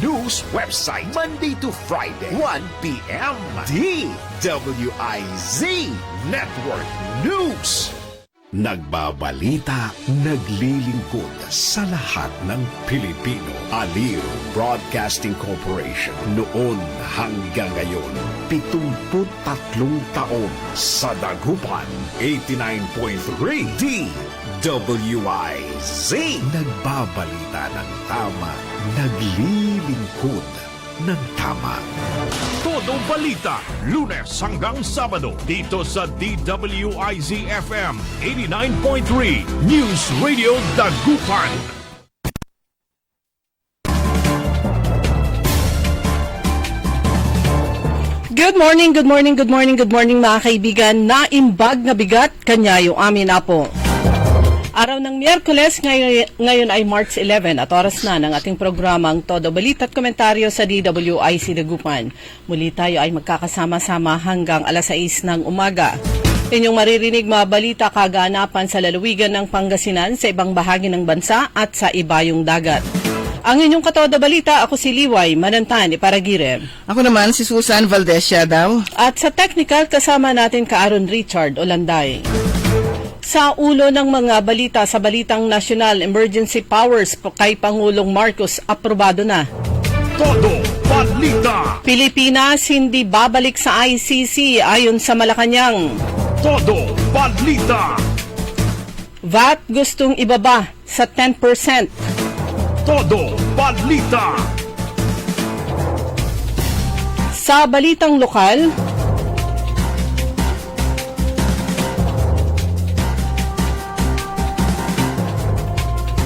News website. Monday to Friday, 1 p.m. DWIZ Network News. Nagbabalita, naglilingkod sa lahat ng Pilipino. Aliw Broadcasting Corporation. Noon hanggang ngayon, 73 taon sa dagupan. 89.3 DWIZ. Nagbabalita ng tama, naglilingkod ng tama. Todo Balita, Lunes hanggang Sabado, dito sa DWIZ-FM 89.3 News Radio Dagupan. Good morning mga kaibigan. Naimbag na bigat, kanya yung amin apo. Araw ng Miyerkules, ngayon ay March 11 at oras na ng ating programang Todo Balita at Komentaryo sa DWIZ Dagupan. Muli tayo ay magkakasama-sama hanggang alas 6 ng umaga. Inyong maririnig mga balita kaganapan sa lalawigan ng Pangasinan, sa ibang bahagi ng bansa at sa ibayong dagat. Ang inyong Katoda Balita, ako si Liway Manantan Iparagire. Ako naman si Susan Valdez daw. At sa technical, kasama natin ka Aaron Richard Olanday. Sa ulo ng mga balita sa Balitang National Emergency Powers kay Pangulong Marcos, aprobado na. Todo Balita. Pilipinas hindi babalik sa ICC ayon sa Malacanang. Todo Balita. VAT gustong ibaba sa 10%. Todo Balita. Sa Balitang Lokal,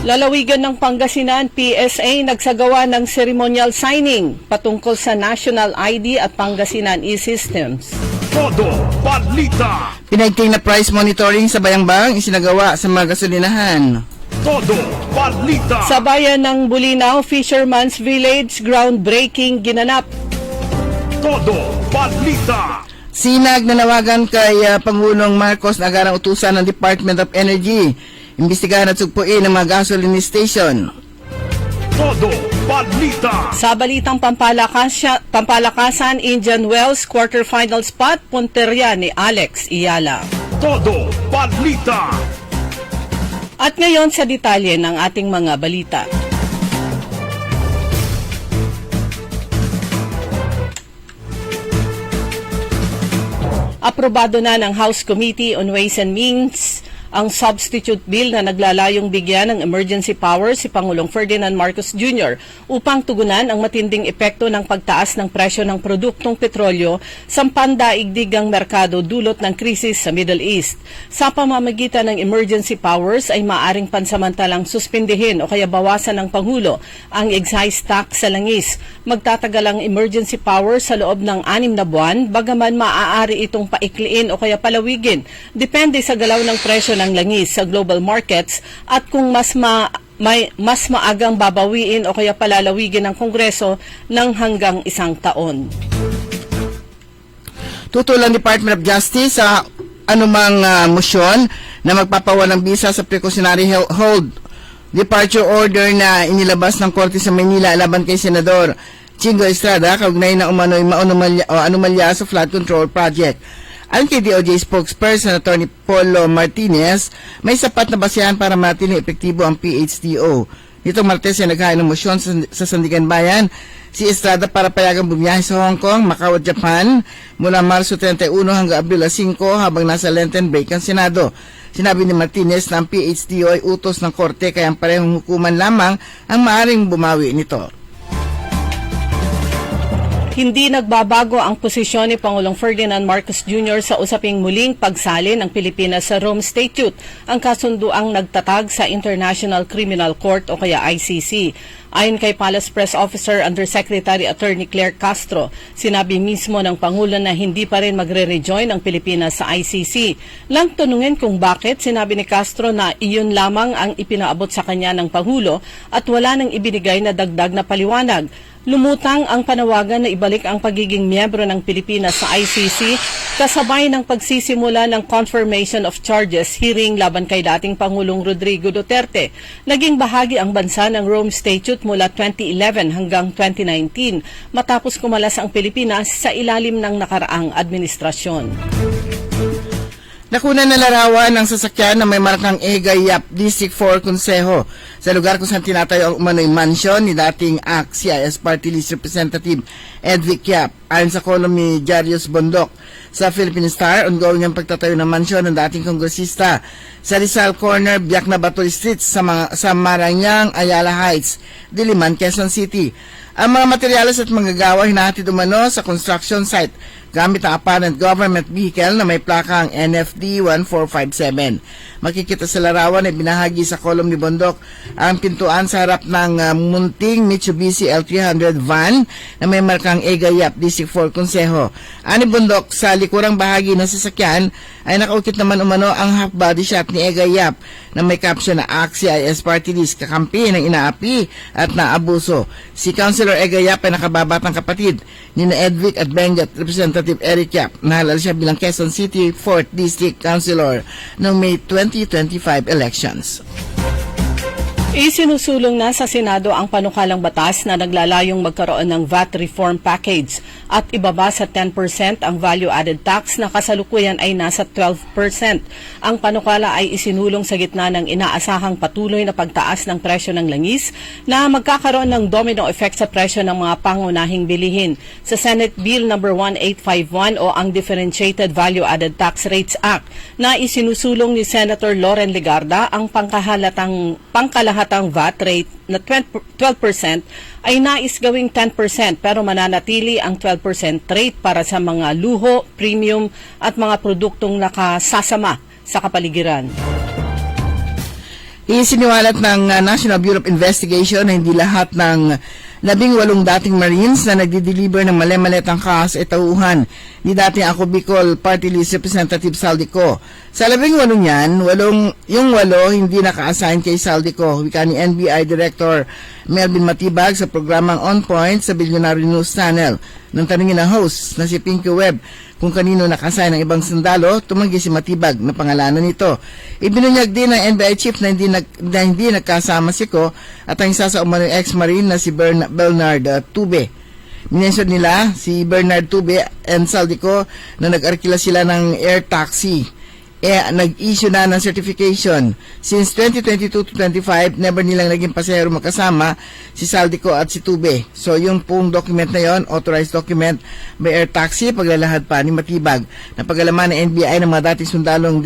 lalawigan ng Pangasinan, PSA nagsagawa ng ceremonial signing patungkol sa National ID at Pangasinan e-Systems. Todo Balita. Pinaigting na price monitoring sa Bayambang isinagawa sa mga gasolinahan. Todo Balita. Sa bayan ng Bulinaw, Fisherman's Village groundbreaking ginanap. Todo Balita. Sinag nanawagan kay Pangulong Marcos na agarang utusan ng Department of Energy. Imbestigahan at sugpuin ng mga gasoline station. Todo Balita. Sa Balitang Pampalakasan, Indian Wells quarterfinal spot, punterya ni Alex Iyala. Todo Balita. At ngayon sa detalye ng ating mga balita. Aprobado na ng House Committee on Ways and Means ang substitute bill na naglalayong bigyan ng emergency powers si Pangulong Ferdinand Marcos Jr. upang tugunan ang matinding epekto ng pagtaas ng presyo ng produktong petrolyo sa pandaigdigang merkado dulot ng krisis sa Middle East. Sa pamamagitan ng emergency powers ay maaring pansamantalang suspindihin o kaya bawasan ng Pangulo ang excise tax sa langis. Magtatagal ang emergency powers sa loob ng 6 na buwan, bagaman maaari itong paikliin o kaya palawigin. Depende sa galaw ng presyo ng langis sa global markets at kung mas maagang babawiin o kaya palalawigin ng Kongreso ng hanggang 1 taon. Tutol ang Department of Justice sa anumang motion na magpapawalang bisa sa precautionary hold departure order na inilabas ng Korte sa Maynila laban kay Senador Chingo Estrada kaugnay na umano'y anomalya sa flood control project. Ayon kay DOJ spokesperson Atty. Polo Martinez, may sapat na basihan para matiling epektibo ang PHTO. Nitong Martes ay naghain ng mosyon sa Sandigan Bayan si Estrada para payagang bumiyahe sa Hong Kong, Macau at Japan mula Marso 31 hanggang Abril 5 habang nasa Lenten break ang Senado. Sinabi ni Martinez na ang PHTO ay utos ng Korte kaya ang parehong hukuman lamang ang maaaring bumawi nito. Hindi nagbabago ang posisyon ni Pangulong Ferdinand Marcos Jr. sa usaping muling pagsali ng Pilipinas sa Rome Statute, ang kasunduang nagtatag sa International Criminal Court o kaya ICC. Ayon kay Palace Press Officer Undersecretary Attorney Claire Castro, sinabi mismo ng Pangulo na hindi pa rin magre-rejoin ang Pilipinas sa ICC. Lang tanungin kung bakit, sinabi ni Castro na iyon lamang ang ipinaabot sa kanya ng Pangulo at wala nang ibinigay na dagdag na paliwanag. Lumutang ang panawagan na ibalik ang pagiging miyembro ng Pilipinas sa ICC Kasabay ng pagsisimula ng confirmation of charges hearing laban kay dating Pangulong Rodrigo Duterte, naging bahagi ang bansa ng Rome Statute mula 2011 hanggang 2019 matapos kumalas ang Pilipinas sa ilalim ng nakaraang administrasyon. Nakunan na larawan ng sasakyan na may markang EGA Yap District 4 Consejo sa lugar kung saan tinatayo ang umano'y mansyon ni dating ACT-CIS Party List Representative Edvic Yap. Ayon sa kolum ni Jarius Bondok sa Philippine Star, ongoing ang pagtatayo ng mansyon ng dating kongresista sa Rizal Corner, Biak na Batol Street sa Maranyang, Ayala Heights, Diliman, Quezon City. Ang mga materyales at manggagawa hinahatid umano sa construction site gamit ang apparent government vehicle na may plakang NFD 1457. Makikita sa larawan ay binahagi sa kolum ni Bondok ang pintuan sa harap ng munting Mitsubishi L300 van na may markang EGA Yap District 4 Consejo. Ani Bondok, sa likurang bahagi ng sasakyan ay nakaukit naman umano ang half body shot ni EGA Yap na may caption na ACT-CIS Party List, kakampi ng inaapi at naabuso. Si Councilor EGA Yap ay nakababatang kapatid ni Edvic at Benguet Representative Eric Yap. Nahalal siya bilang Quezon City 4th District Councilor noong May 2025 elections. Isinusulong na sa Senado ang panukalang batas na naglalayong magkaroon ng VAT reform package at ibaba sa 10% ang value-added tax na kasalukuyan ay nasa 12%. Ang panukala ay isinulong sa gitna ng inaasahang patuloy na pagtaas ng presyo ng langis na magkakaroon ng domino effect sa presyo ng mga pangunahing bilihin. Sa Senate Bill No. 1851 o ang Differentiated Value-Added Tax Rates Act na isinusulong ni Senator Loren Legarda, ang pangkalahatang VAT rate na 12% ay nais gawing 10% pero mananatili ang 12% rate para sa mga luho, premium at mga produktong nakasasama sa kapaligiran. Isiniwalat ng National Bureau of Investigation na hindi lahat ng 18 dating Marines na nagdi-deliver ng mali-malitang cash ay tauhan ni dating Ako Bicol Party List Representative Saldico. Sa 18 niyan, yung 8 hindi naka-assign kay Saldico. Wika ni NBI Director Melvin Matibag sa programang On Point sa Billionaire News Channel. Nang tanungin ng host na si Pinky Webb kung kanino naka-assign ng ibang sundalo, tumanggi si Matibag na pangalanan nito. Ibinunyag din ng NBI Chief na hindi nagkasama si Ko at ang isa sa umano'y ex-marine na si Bernard Tube. Minensyon nila si Bernard Tube and Saldico na nag-arkila sila ng air taxi. Nag-issue na ng certification. Since 2022 to 25, never nilang naging pasahero magkasama si Saldico at si Tube. So yung pong document na yon, authorized document by air taxi, paglalahad pa ni Matibag na pag-alaman ng NBI ng mga dating sundalong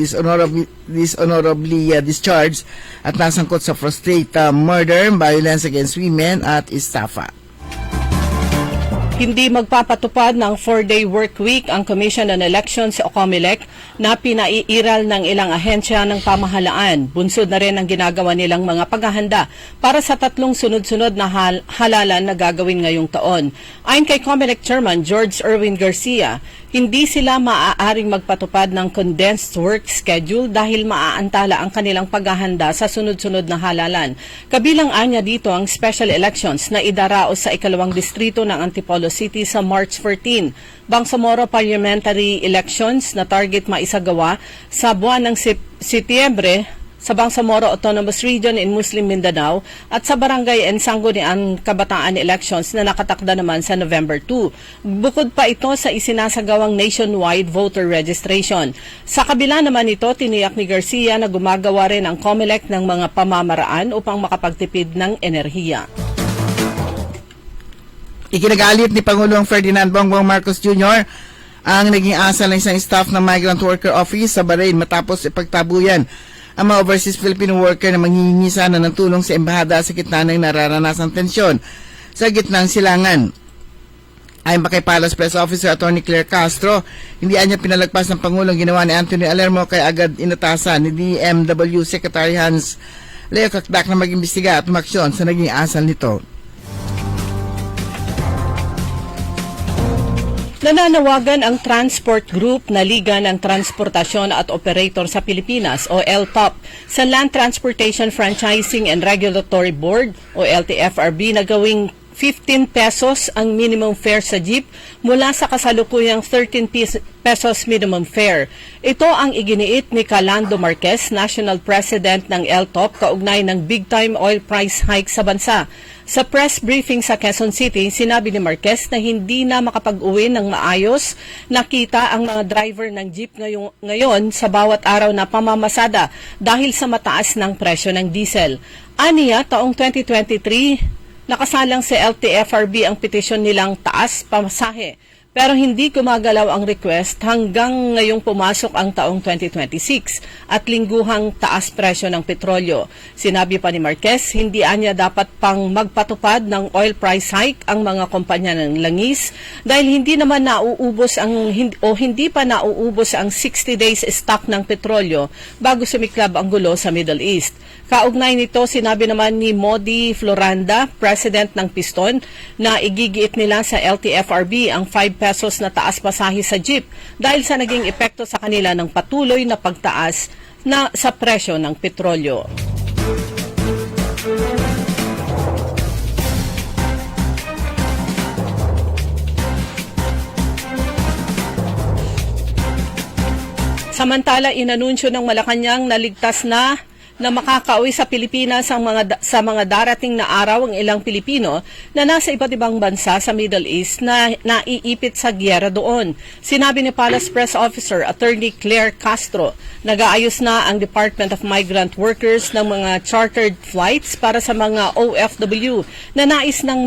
dishonorably discharged at nasangkot sa frustrate murder, violence against women at estafa. Hindi magpapatupad ng 4-day work week ang Commission on Elections o COMELEC na pinaiiral ng ilang ahensya ng pamahalaan. Bunsod na rin ang ginagawa nilang mga paghahanda para sa 3 sunod-sunod na halalan na gagawin ngayong taon. Ayon kay COMELEC Chairman George Erwin Garcia, hindi sila maaaring magpatupad ng condensed work schedule dahil maaantala ang kanilang paghahanda sa sunod-sunod na halalan. Kabilang anya dito ang special elections na idaraos sa 2nd distrito ng Antipolo City sa March 14. Bangsamoro parliamentary elections na target maisagawa sa buwan ng Setyembre sa Bangsamoro Autonomous Region in Muslim Mindanao at sa Barangay Sangguniang Kabataan elections na nakatakda naman sa November 2. Bukod pa ito sa isinasagawang nationwide voter registration. Sa kabila naman ito, tiniyak ni Garcia na gumagawa rin ang COMELEC ng mga pamamaraan upang makapagtipid ng enerhiya. Ikinagalit ni Pangulong Ferdinand Bongbong Marcos Jr. ang naging asal ng isang staff ng Migrant Worker Office sa Bahrain matapos ipagtabuyan ang mga overseas Filipino worker na manghihingi sana ng tulong sa embahada sa gitna ng nararanasang tensyon sa gitnang silangan. Ayon pa kay Palace Press Officer Attorney Claire Castro, hindi niya pinalagpas ng Pangulong ginawa ni Anthony Alermo kaya agad inatasan ni DMW Secretary Hans Leo Kakdak na mag-imbestiga at umaksyon sa naging asal nito. Nananawagan ang Transport Group na Liga ng Transportasyon at Operator sa Pilipinas o LTOP sa Land Transportation Franchising and Regulatory Board o LTFRB na gawing 15 pesos ang minimum fare sa jeep mula sa kasalukuyang 13 pesos minimum fare. Ito ang iginiit ni Calando Marquez, National President ng LTOP, kaugnay ng big-time oil price hike sa bansa. Sa press briefing sa Quezon City, sinabi ni Marquez na hindi na makapag-uwi ng maayos. Nakita ang mga driver ng jeep ngayon sa bawat araw na pamamasada dahil sa mataas ng presyo ng diesel. Aniya, taong 2023, nakasalang sa LTFRB ang petisyon nilang taas pamasahe. Pero hindi gumagalaw ang request hanggang ngayong pumasok ang taong 2026 at lingguhang taas presyo ng petrolyo. Sinabi pa ni Marquez, hindi anya dapat pang magpatupad ng oil price hike ang mga kumpanya ng langis dahil hindi pa nauubos ang 60 days stock ng petrolyo bago sumiklab ang gulo sa Middle East. Kaugnay nito, sinabi naman ni Modi Floranda, President ng Piston, na igigiit nila sa LTFRB ang 5 pesos na taas pasahe sa jeep dahil sa naging epekto sa kanila ng patuloy na pagtaas na sa presyo ng petrolyo. Samantala, inanunsyo ng Malacanang na ligtas na makakauwi sa Pilipinas sa mga darating na araw ang ilang Pilipino na nasa iba't ibang bansa sa Middle East na naiipit sa gyera doon. Sinabi ni Palace Press Officer Attorney Claire Castro, nag-aayos na ang Department of Migrant Workers ng mga chartered flights para sa mga OFW na nais nang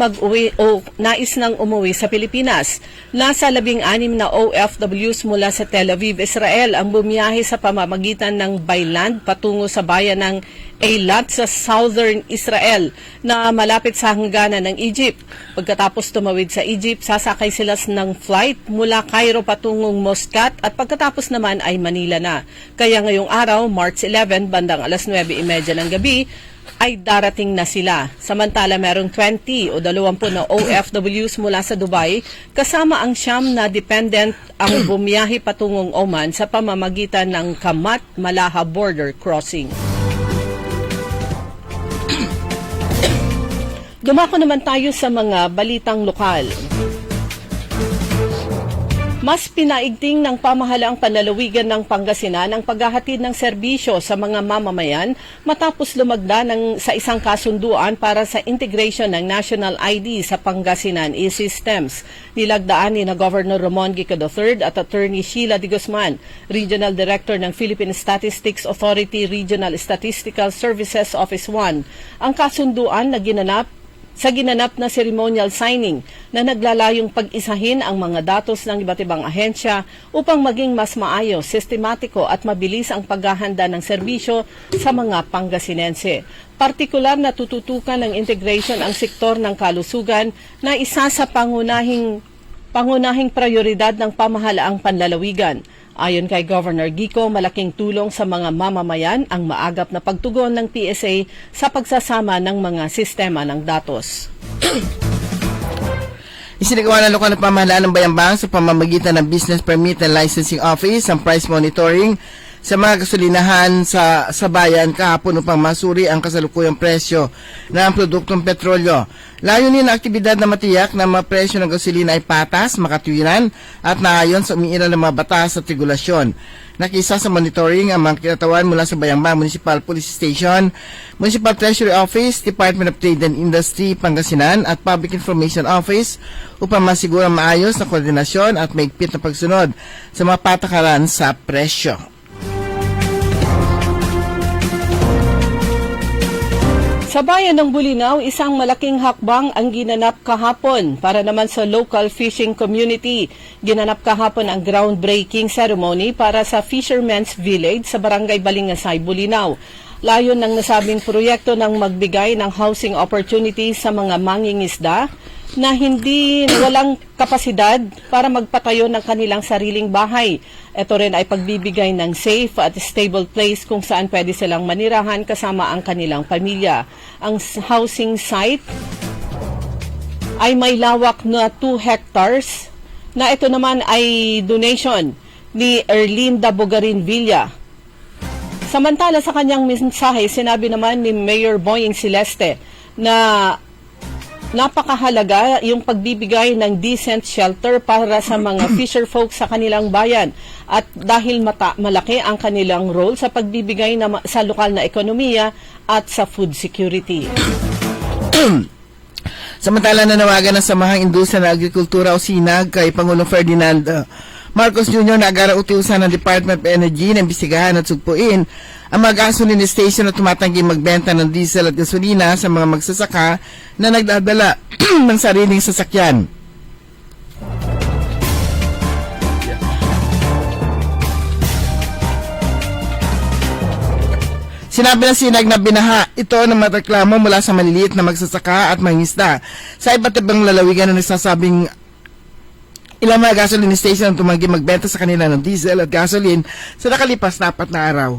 umuwi sa Pilipinas. Nasa 16 na OFWs mula sa Tel Aviv, Israel ang bumiyahe sa pamamagitan ng by land patungo sa bayan ng Eilat sa southern Israel na malapit sa hangganan ng Egypt. Pagkatapos tumawid sa Egypt, sasakay sila ng flight mula Cairo patungong Muscat at pagkatapos naman ay Manila na. Kaya ngayong araw, March 11, bandang alas 9:30 ng gabi, ay darating na sila. Samantala, merong 20 o 20 na OFWs mula sa Dubai, kasama ang siyam na dependent ang bumiyahe patungong Oman sa pamamagitan ng Kamat-Malaha border crossing. Dumako naman tayo sa mga balitang lokal. Mas pinaigting ng pamahalaang panlalawigan ng Pangasinan ang paghahatid ng serbisyo sa mga mamamayan matapos lumagda sa isang kasunduan para sa integration ng National ID sa Pangasinan e-Systems. Nilagdaan ni Governor Ramon Gica III at Attorney Sheila de Guzman, Regional Director ng Philippine Statistics Authority Regional Statistical Services Office 1. Ang kasunduan na ginanap na ceremonial signing na naglalayong pag-isahin ang mga datos ng iba't ibang ahensya upang maging mas maayos, sistematiko at mabilis ang paghahanda ng serbisyo sa mga Pangasinense. Partikular na tututukan ng integration ang sektor ng kalusugan na isa sa pangunahing prioridad ng pamahalaang panlalawigan. Ayon kay Governor Gico, malaking tulong sa mga mamamayan ang maagap na pagtugon ng PSA sa pagsasama ng mga sistema ng datos. Isinagawa ng lokal na pamahalaan ng Bayambang sa pamamagitan ng Business Permit and Licensing Office ang price monitoring sa mga gasolinahan sa bayan kahapon upang masuri ang kasalukuyang presyo ng produktong petrolyo. Layunin ng aktibidad na matiyak na mga presyo ng gasolina ay patas, makatuwiran at naayon sa umiiral ng mga batas at regulasyon. Nakisa sa monitoring ang mga kinatawan mula sa Bayambang Municipal Police Station, Municipal Treasury Office, Department of Trade and Industry, Pangasinan at Public Information Office upang masiguro maayos na koordinasyon at maigpit na pagsunod sa mga patakaran sa presyo. Sa bayan ng Bulinaw, isang malaking hakbang ang ginanap kahapon para naman sa local fishing community. Ginanap kahapon ang groundbreaking ceremony para sa Fisherman's Village sa Barangay Balingasay, Bulinaw. Layon ng nasabing proyekto ng magbigay ng housing opportunities sa mga mangingisda na walang kapasidad para magpatayo ng kanilang sariling bahay. Ito rin ay pagbibigay ng safe at stable place kung saan pwede silang manirahan kasama ang kanilang pamilya. Ang housing site ay may lawak na 2 hectares na ito naman ay donation ni Erlinda Bogarin Villa. Samantala sa kanyang mensahe, sinabi naman ni Mayor Boying Celeste na Napakahalaga yung pagbibigay ng decent shelter para sa mga fisher folk sa kanilang bayan at dahil malaki ang kanilang role sa pagbibigay sa lokal na ekonomiya at sa food security. Samantala, nanawagan ng Samahang Industriya ng Agrikultura o SINAG kay Pangulong Ferdinand Marcos Jr. na agara-utiusan ng Department of Energy na imbestigahan at sugpuin ang mga gasoline station na tumatanggi magbenta ng diesel at gasolina sa mga magsasaka na nagdadala ng sariling sasakyan. Sinabi ng SINAG na binaha ito ng mataklamo mula sa maliliit na magsasaka at mangingisda sa iba't ibang lalawigan na nagsasabing ilang mga gasoline station ang tumanggi magbenta sa kanila ng diesel at gasoline sa nakalipas na 4 na araw.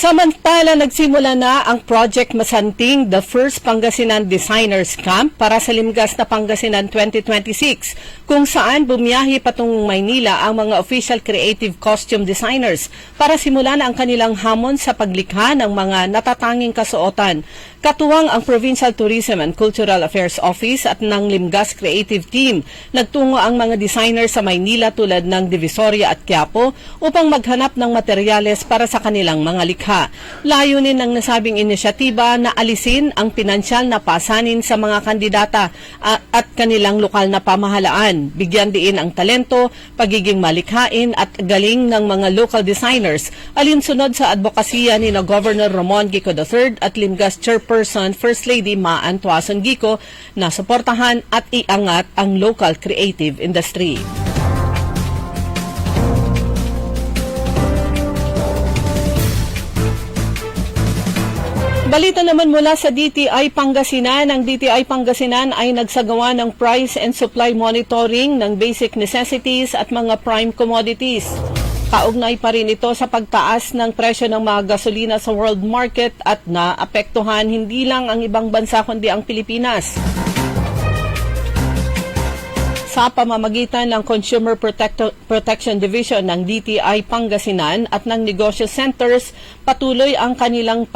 Samantala, nagsimula na ang Project Masanting, the first Pangasinan Designers Camp para sa Limgas na Pangasinan 2026, kung saan bumiyahe patungong Maynila ang mga official creative costume designers para simulan ang kanilang hamon sa paglikha ng mga natatanging kasuotan. Katuwang ang Provincial Tourism and Cultural Affairs Office at ng Limgas Creative Team. Nagtungo ang mga designer sa Maynila tulad ng Divisoria at Quiapo upang maghanap ng materyales para sa kanilang mga likha. Layunin ng nasabing inisyatiba na alisin ang pinansyal na pasanin sa mga kandidata at kanilang lokal na pamahalaan. Bigyan diin ang talento, pagiging malikhain at galing ng mga local designers, alinsunod sa advokasya ni na Governor Ramon Gico III at Limgas Chairperson First Lady Maan Tuason Gico na suportahan at iangat ang local creative industry. Balita naman mula sa DTI Pangasinan. Ang DTI Pangasinan ay nagsagawa ng price and supply monitoring ng basic necessities at mga prime commodities. Kaugnay pa rin ito sa pagtaas ng presyo ng mga gasolina sa world market at naapektuhan hindi lang ang ibang bansa kundi ang Pilipinas. Sa pamamagitan ng Consumer Protection Division ng DTI Pangasinan at ng Negosyo Centers, patuloy ang kanilang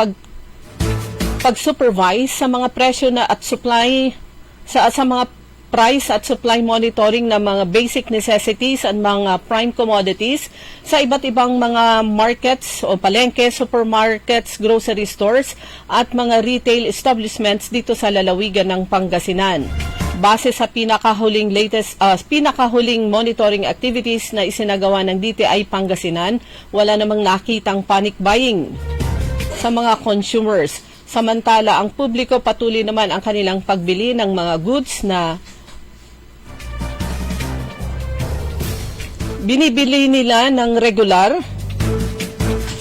pag-supervise sa mga presyo na at supply sa mga price at supply monitoring ng mga basic necessities at mga prime commodities sa iba't ibang mga markets o palengke, supermarkets, grocery stores at mga retail establishments dito sa lalawigan ng Pangasinan. Base sa pinakahuling monitoring activities na isinagawa ng DTI Pangasinan, wala namang nakitang panic buying sa mga consumers. Samantala, ang publiko patuloy naman ang kanilang pagbili ng mga goods na binibili nila ng regular.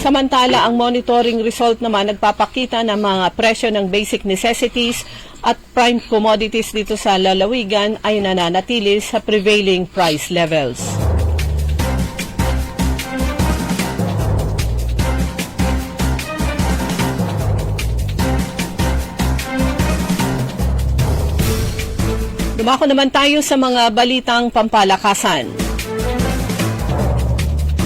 Samantala, ang monitoring result naman nagpapakita ng mga presyo ng basic necessities at prime commodities dito sa lalawigan ay nananatili sa prevailing price levels. Dumako naman tayo sa mga balitang pampalakasan.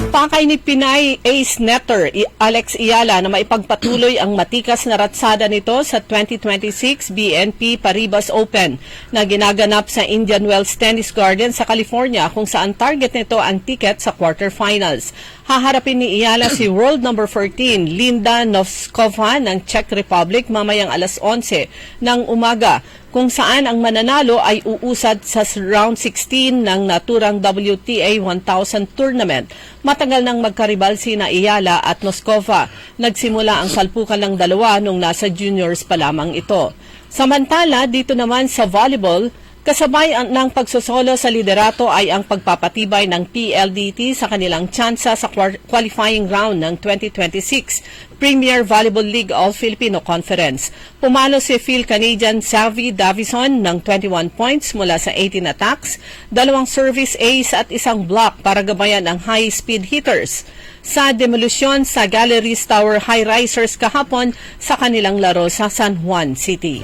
Pakay ni Pinay ace netter Alex Iyala na maipagpatuloy ang matikas na ratsada nito sa 2026 BNP Paribas Open na ginaganap sa Indian Wells Tennis Garden sa California, kung saan target nito ang ticket sa quarterfinals. Haharapin ni Iyala si world number 14 Linda Noskova ng Czech Republic mamayang alas 11 ng umaga, kung saan ang mananalo ay uusad sa round 16 ng naturang WTA 1000 tournament. Matagal nang magkaribal sina Iyala at Noskova. Nagsimula ang salpukan ng dalawa nung nasa juniors pa lamang ito. Samantala, dito naman sa volleyball, kasabay ng pagsosolo sa liderato ay ang pagpapatibay ng PLDT sa kanilang tsansa sa qualifying round ng 2026 Premier Volleyball League All-Filipino Conference. Pumalo si Phil-Canadian Savvy Davison ng 21 points mula sa 18 attacks, 2 service ace at 1 block para gabayan ang high-speed hitters sa demolusyon sa Galleries Tower High Risers kahapon sa kanilang laro sa San Juan City.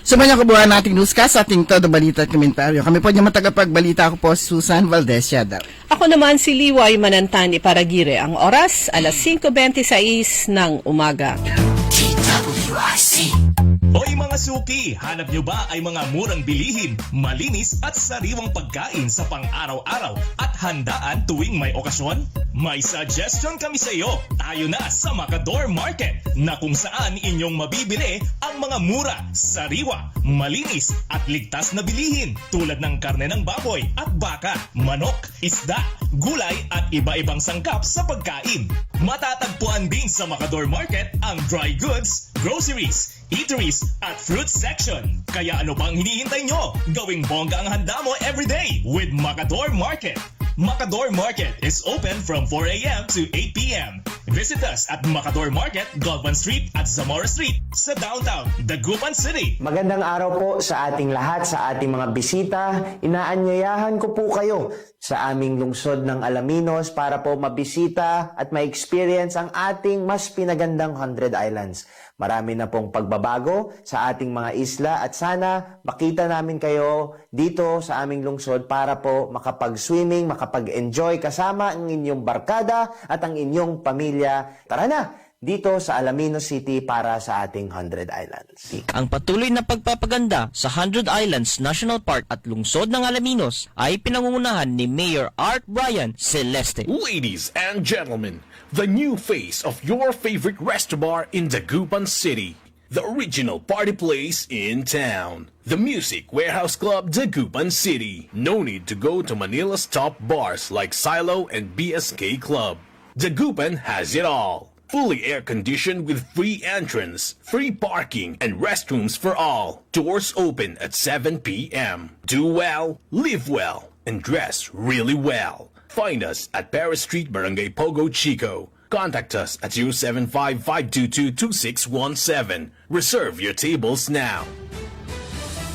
Sumayan kabuhan nating newscast sa ating Todo Balita at Komentaryo. Kami po niya matagapagbalita. Ako po si Susan Valdez Yadaw. Ako naman si Liway Manantani Paragire. Ang oras, alas 5:26 ng umaga. Hoy mga suki, hanap nyo ba ay mga murang bilihin, malinis at sariwang pagkain sa pang-araw-araw at handaan tuwing may okasyon? May suggestion kami sa iyo. Tayo na sa Macador Market na kung saan inyong mabibili ang mga mura, sariwa, malinis at ligtas na bilihin tulad ng karne ng baboy at baka, manok, isda, gulay at iba-ibang sangkap sa pagkain. Matatagpuan din sa Macador Market ang dry goods, groceries, eateries at fruit section. Kaya ano pang hinihintay nyo? Gawing bongga ang handa mo everyday with Macador Market. Macador Market is open from 4 a.m. to 8 p.m. Visit us at Macador Market, Galvan Street at Zamora Street sa downtown, Dagupan City. Magandang araw po sa ating lahat, sa ating mga bisita. Inaanyayahan ko po kayo sa aming lungsod ng Alaminos para po mabisita at ma-experience ang ating mas pinagandang 100 Islands. Marami na pong pagbabago sa ating mga isla at sana makita namin kayo dito sa aming lungsod para po makapag-swimming, makapag-enjoy kasama ang inyong barkada at ang inyong pamilya. Tara na! Dito sa Alaminos City para sa ating 100 Islands. Ang patuloy na pagpapaganda sa 100 Islands National Park at lungsod ng Alaminos ay pinangungunahan ni Mayor Art Brian Celeste. Ladies and gentlemen, the new face of your favorite resto bar in Dagupan City. The original party place in town. The Music Warehouse Club Dagupan City. No need to go to Manila's top bars like Silo and BSK Club. Dagupan has it all. Fully air-conditioned with free entrance, free parking, and restrooms for all. Doors open at 7 p.m. Do well, live well, and dress really well. Find us at Paris Street, Barangay Pogo Chico. Contact us at 075-522-2617. Reserve your tables now.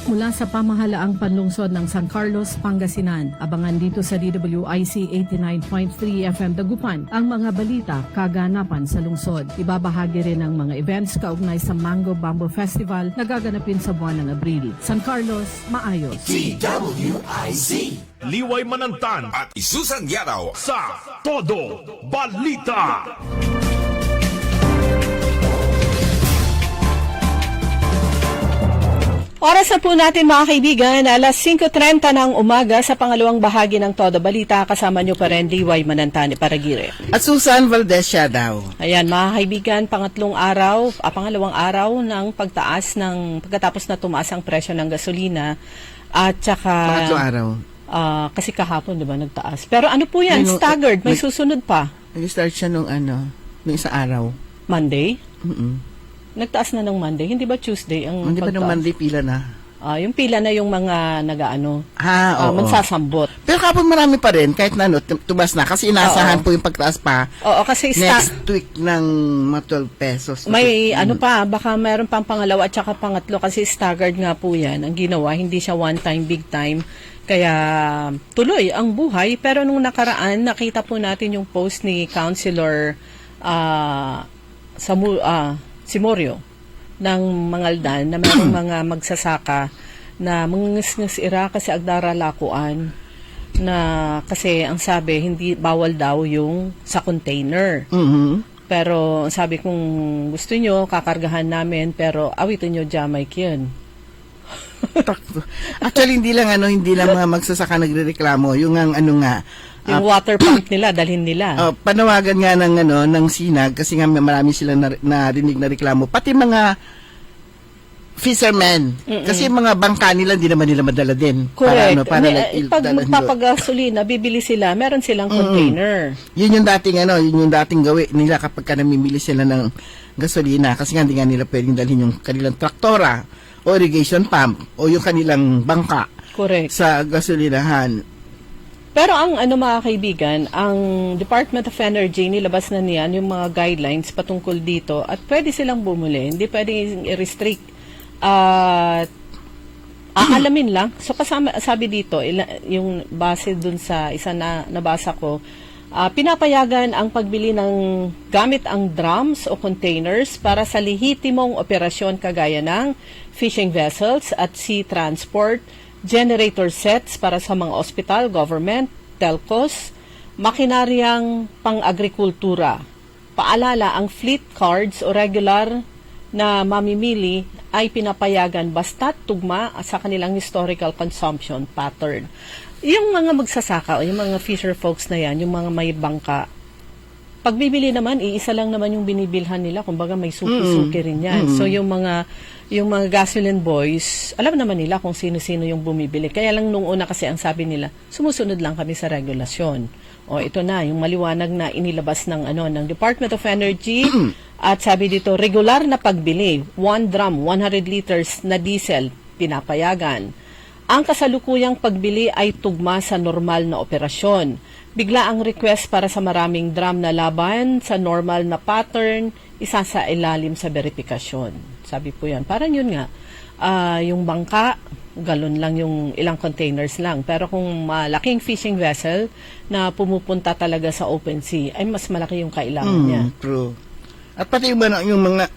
Mula sa pamahalaang panlungsod ng San Carlos, Pangasinan, abangan dito sa DWIC 89.3 FM Dagupan ang mga balita, kaganapan sa lungsod. Ibabahagi rin ang mga events kaugnay sa Mango Bamboo Festival na gaganapin sa buwan ng Abril. San Carlos, maayos. DWIC. Liway Manantan At Susan Yadaw. sa Todo Balita. Oras na po natin mga kaibigan, alas 5:30 ng umaga sa pangalawang bahagi ng Todo Balita. Kasama nyo pa rin Liway Manantani Paragire. At Susan Valdez Yadaw. Ayan mga kaibigan, pangalawang araw ng pagkatapos na tumaas ang presyo ng gasolina at saka Pangatlong araw. kasi kahapon 'di ba nagtaas. Pero ano po 'yan, staggered, may susunod pa. Nag-start siya nung isang araw. Monday? Mm-mm. Nagtaas na ng Monday, hindi ba Tuesday ang Hindi ba pagtaas? nung Monday pila na? Yung pila na yung mga oo. Magsasambot. Pero kapag marami pa rin, kahit na tumas na, kasi inaasahan po yung pagtaas pa Oo, kasi next week ng mga 12 pesos. may baka meron pang pangalawa at saka pangatlo kasi staggered nga po yan. Ang ginawa, hindi siya one time, big time. Kaya tuloy ang buhay. Pero nung nakaraan, nakita po natin yung post ni Councilor Simorio ng Mangaldan na mayroong mga magsasaka na mangingisngisira kasi agdara lakuan na kasi ang sabi hindi bawal daw yung sa container. Mm-hmm. Pero sabi kung gusto nyo kakargahan namin pero awitin nyo Jamaica yun. Actually hindi lang mga magsasaka nagrereklamo, yung Yung water pump nila dalhin nila. Panawagan nga ng Sinag kasi nga marami silang narinig na reklamo, pati mga fishermen. Kasi mga bangka nila hindi naman nila madala din. Correct. Para pag magpapagasolina, bibili sila, meron silang container. Yun yung dating gawi nila kapag namimili sila ng gasolina kasi nga hindi nga nila pwedeng dalhin yung kanilang traktora o irrigation pump o yung kanilang bangka. Correct. Sa gasolinahan. Pero ang mga kaibigan, ang Department of Energy nilabas na niyan yung mga guidelines patungkol dito at pwede silang bumuli. Hindi pwedeng i-restrict at aalamin lang. So kasama sabi dito yung base dun sa isa na nabasa ko Pinapayagan ang pagbili ng gamit ang drums o containers para sa lehitimong operasyon kagaya ng fishing vessels at sea transport, generator sets para sa mga ospital, government, telcos, makinaryang pang-agrikultura. Paalala, ang fleet cards o regular na mamimili ay pinapayagan basta't tugma sa kanilang historical consumption pattern. Yung mga magsasaka o yung mga fisher folks na yan, yung mga may bangka, pagbibili naman, iisa lang naman yung binibilhan nila. Kumbaga may suki-suki rin yan. So yung mga gasoline boys, alam naman nila kung sino-sino yung bumibili. Kaya lang nung una kasi ang sabi nila, sumusunod lang kami sa regulasyon. O ito na, yung maliwanag na inilabas ng Department of Energy at sabi dito, regular na pagbili, 1 drum, 100 liters na diesel, pinapayagan. Ang kasalukuyang pagbili ay tugma sa normal na operasyon. Bigla ang request para sa maraming drum na laban sa normal na pattern, isa sa ilalim sa verifikasyon. Sabi po yan. Parang yun nga, yung bangka, galon lang yung ilang containers lang. Pero kung malaking fishing vessel na pumupunta talaga sa open sea, ay mas malaki yung kailangan niya. True. At pati yung mga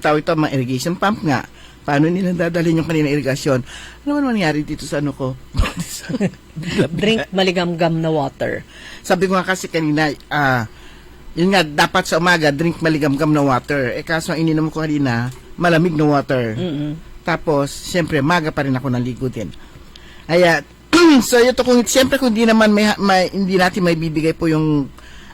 tao ito, mga irrigation pump nga, paano nila dadalhin yung kanilang irigasyon? Ano man mangyari dito sa ano ko? Drink maligamgam na water. Sabi ko nga kasi kanina, yun nga, dapat sa umaga, drink maligamgam na water. Kaso ang ininom ko kanina, malamig na water. Tapos, siyempre, maga pa rin ako naligo din. Kaya, so ito siyempre kung hindi naman hindi natin may bibigay po yung,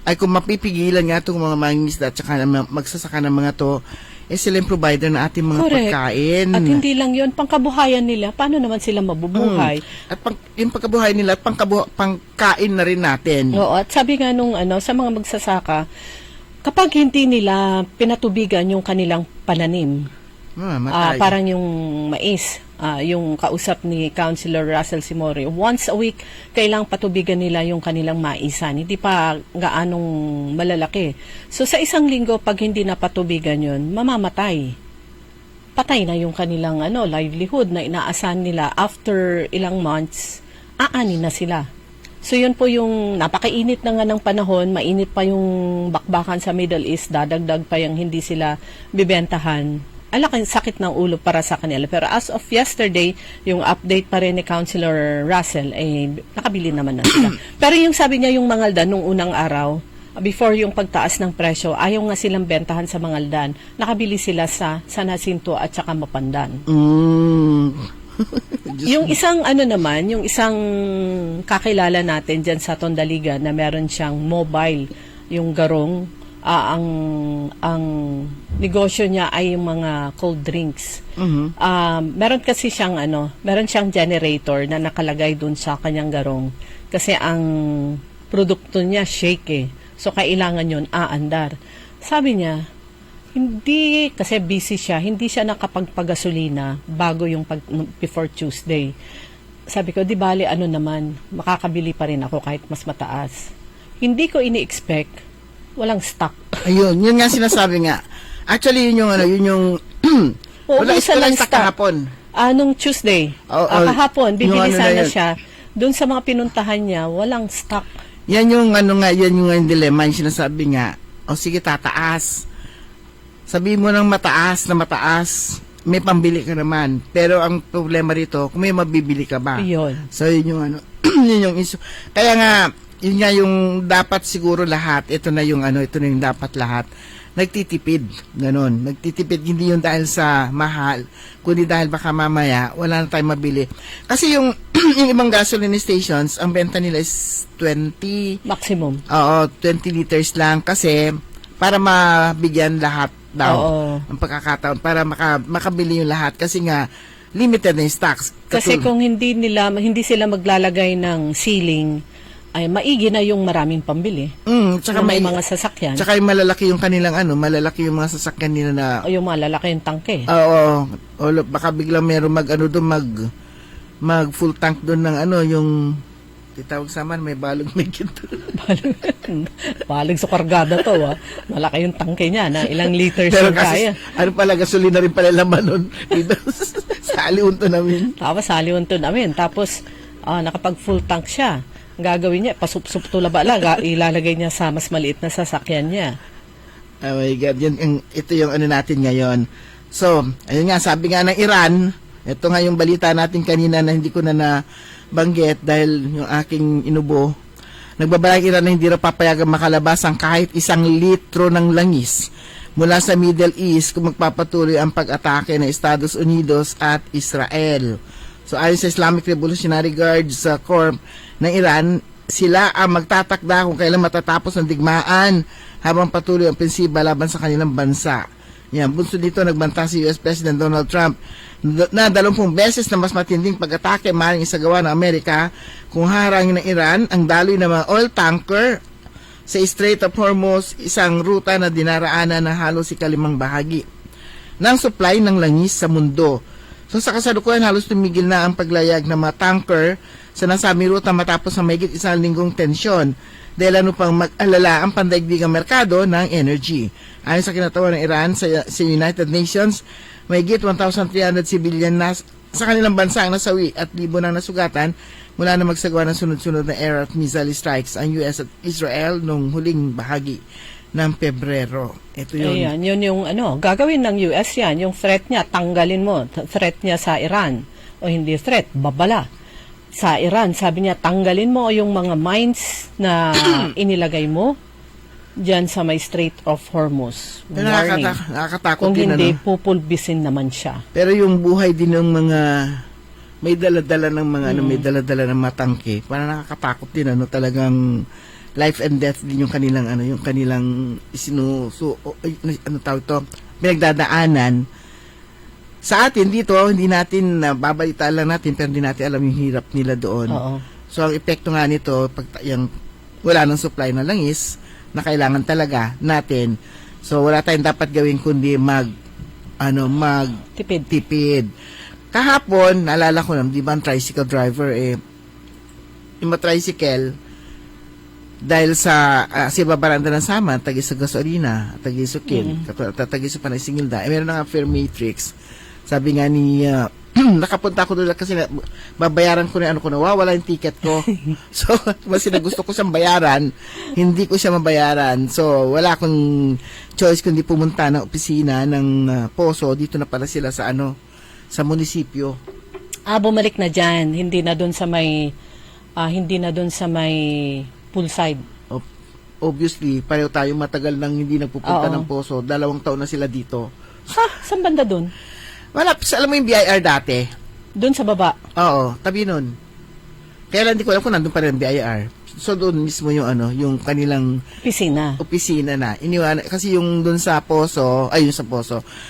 ay kung mapipigilan nga itong mga mangingisda at saka magsasaka ng mga to, sila yung provider na ating mga pagkain. At hindi lang yun, pangkabuhayan nila, paano naman sila mabubuhay? At yung pagkabuhay nila at pangkain na rin natin. Oo, at sabi nga nung sa mga magsasaka, kapag hindi nila pinatubigan yung kanilang pananim, parang yung mais, yung kausap ni Councilor Russell Simori, once a week, kailang patubigan nila yung kanilang maisan. Hindi pa gaanong malalaki. So, sa isang linggo, pag hindi napatubigan yun, mamamatay. Patay na yung kanilang livelihood na inaasahan nila after ilang months, aanin na sila. So, yun po yung napakainit na nga ng panahon, mainit pa yung bakbakan sa Middle East, dadagdag pa yung hindi sila bibentahan. Alaking sakit ng ulo para sa kanila. Pero as of yesterday, yung update pa rin ni Councilor Russell, nakabili naman na sila. Pero yung sabi niya, yung Mangaldan, nung unang araw, before yung pagtaas ng presyo, ayaw nga silang bentahan sa Mangaldan. Nakabili sila sa San Jacinto at saka Mapandan. Yung isang naman, yung isang kakilala natin dyan sa Tondaliga na meron siyang mobile, yung garong, ang negosyo niya ay yung mga cold drinks. Meron kasi siyang meron siyang generator na nakalagay dun sa kanyang garong kasi ang produkto niya shake So kailangan yun aandar. Sabi niya, hindi kasi busy siya, hindi siya nakapagpagasolina bago yung before Tuesday. Sabi ko, di bali naman, makakabili pa rin ako kahit mas mataas. Hindi ko ini-expect walang stock. Ayun, yun nga sinasabi nga. Actually, yun yung wala lang stock kahapon. Nung Tuesday, kahapon, bibili sana siya. Doon sa mga pinuntahan niya, walang stock. Yan yung yan yung dilemma, yung sinasabi nga, sige, tataas. Sabi mo ng mataas, may pambili ka naman. Pero ang problema rito, kung may mabibili ka ba? Yun. So, yun yung yun yung issue. Kaya nga, yun nga yung dapat siguro lahat, ito na yung dapat lahat, nagtitipid, ganon. Nagtitipid, hindi yun dahil sa mahal, kundi dahil baka mamaya, wala na tayong mabili. Kasi yung ibang gasoline stations, ang benta nila is 20. Maximum. Oo, 20 liters lang kasi para mabigyan lahat daw ang pagkakataon, para makabili yung lahat kasi nga, limited na yung stocks. Kasi kung hindi sila maglalagay ng ceiling, ay maigi na yung maraming pambili. Tsaka may mga sasakyan. Tsaka yung malalaki yung kanilang malalaki yung mga sasakyan nila na o yung malalaki yung tangke. Oo. Baka biglang meron mag full tank doon ng yung titawag sa man, may balog may ginto. Balog sa kargada to, Malaki yung tangke niya na ilang liters pero yung kaya. Pala, gasolina rin pala laman nun. Saliunto namin. Tapos nakapag full tank siya. Gagawin niya, pasup-sup tulaba lang, ilalagay niya sa mas maliit na sasakyan niya. Oh my God, ito yung ano natin ngayon. So, ayun nga, sabi nga ng Iran, ito nga yung balita natin kanina na hindi ko na nabanggit dahil yung aking inubo. Nagbabalang Iran na hindi raw papayagang makalabas ang kahit 1 litro ng langis mula sa Middle East kung magpapatuloy ang pag-atake ng Estados Unidos at Israel. So ayon sa Islamic Revolutionary Guards Corps ng Iran, sila ang magtatakda kung kailan matatapos ang digmaan habang patuloy ang opensiba laban sa kanilang bansa. Yan, bunso dito nagbanta si US President Donald Trump na 20 beses na mas matinding pag-atake maaaring isagawa ng Amerika kung harangin ng Iran ang daloy ng mga oil tanker sa Strait of Hormuz, isang ruta na dinaraanan na halos 5 bahagi ng supply ng langis sa mundo. So sa kasalukuyan halos tumigil na ang paglayag ng mga tanker sa nasabing ruta matapos ang mahigit 1 linggong tensyon dahil ano pang mag-alala ang pandaigdigang merkado ng energy. Ayon sa kinatawa ng Iran sa United Nations, mahigit 1,300 civilian na sa kanilang bansa ang nasawi at libo nang nasugatan mula na magsagawa ng sunod-sunod na air at missile strikes ang US at Israel noong huling bahagi ng Pebrero. Ito yun. Ayan, yun yung gagawin ng US yan, yung threat niya, tanggalin mo, threat niya sa Iran. O hindi threat, babala. Sa Iran, sabi niya, tanggalin mo yung mga mines na inilagay mo dyan sa may Strait of Hormuz. Warning. Nakakatakot Kung din, hindi, pupulbisin naman siya. Pero yung buhay din ng mga may dala-dala ng mga may dala-dala ng mga tangke, parang nakakatakot din talagang life and death din yung kanilang yung kanilang pinagdadaanan. Sa atin dito, hindi natin babalitaan lang natin pero hindi natin alam yung hirap nila doon. Oo. So ang epekto nga nito pag yung wala nang supply ng langis na kailangan talaga natin. So wala tayong dapat gawin kundi tipid. Kahapon, naalala ko lang, di ba ang tricycle driver, yung tricycle, dahil sa babaranda ng sama, tagi sa gasolina, tagi sa kin, tagi sa panay singilda, meron na nga fare matrix. Sabi nga ni, nakapunta ko doon kasi babayaran ko na wala yung ticket ko. So, kasi na gusto ko siyang bayaran, hindi ko siya mabayaran. So, wala akong choice kundi pumunta ng opisina ng Poso. Dito na pala sila sa sa munisipyo. Bumalik na dyan. Hindi na doon sa may poolside. Obviously, pareho tayo matagal nang hindi nagpupunta Oo. ng Poso. 2 taon na sila dito. Saan banda doon? Wala, alam mo yung BIR dati? Doon sa baba. Oo, tabi nun. Kaya lang hindi ko alam kung nandun pa rin ang BIR. So doon mismo yung yung kanilang opisina na. Iniwan kasi yung doon sa Poso,